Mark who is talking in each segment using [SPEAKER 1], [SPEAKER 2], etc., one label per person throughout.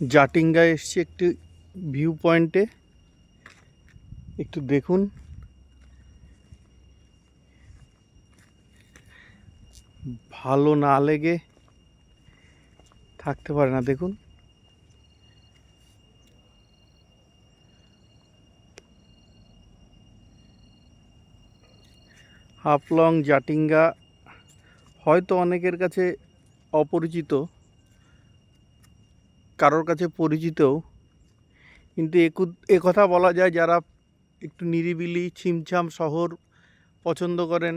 [SPEAKER 1] জাটিঙ্গা এসছি একটু ভিউ পয়েন্টে, একটু দেখুন। ভালো না লেগে থাকতে পারে না, দেখুন। হাফলং জাটিঙ্গা হয়তো অনেকের কাছে অপরিচিত, কারোর কাছে পরিচিতও, কিন্তু একথা বলা যায় যারা একটু নিরিবিলি ছিমছাম শহর পছন্দ করেন,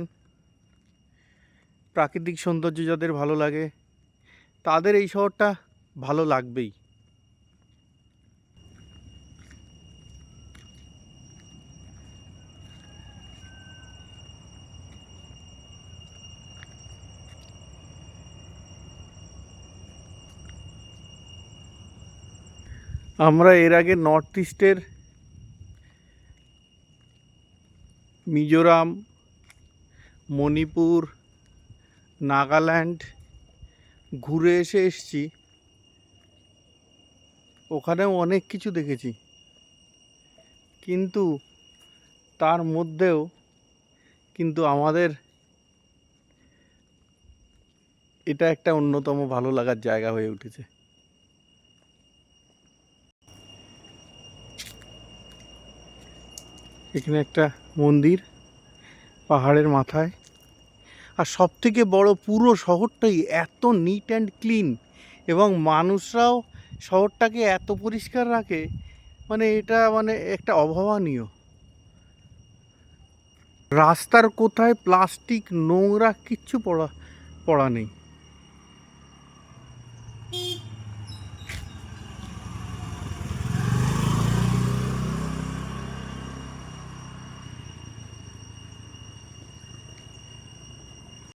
[SPEAKER 1] প্রাকৃতিক সৌন্দর্য যাদের ভালো লাগে, তাদের এই শহরটা ভালো লাগবেই। আমরা এর আগে নর্থ ইস্টের মিজোরাম, মণিপুর, নাগাল্যান্ড ঘুরে এসেছি, ওখানেও অনেক কিছু দেখেছি, কিন্তু তার মধ্যেও কিন্তু আমাদের এটা একটা অন্যতম ভালো লাগার জায়গা হয়ে উঠেছে। এখানে একটা মন্দির পাহাড়ের মাথায়, আর সব থেকে বড়, পুরো শহরটাই এত নিট অ্যান্ড ক্লিন, এবং মানুষরাও শহরটাকে এত পরিষ্কার রাখে, মানে এটা মানে একটা অভাবনীয়। রাস্তার কোথায় প্লাস্টিক নোংরা কিচ্ছু পড়া নেই।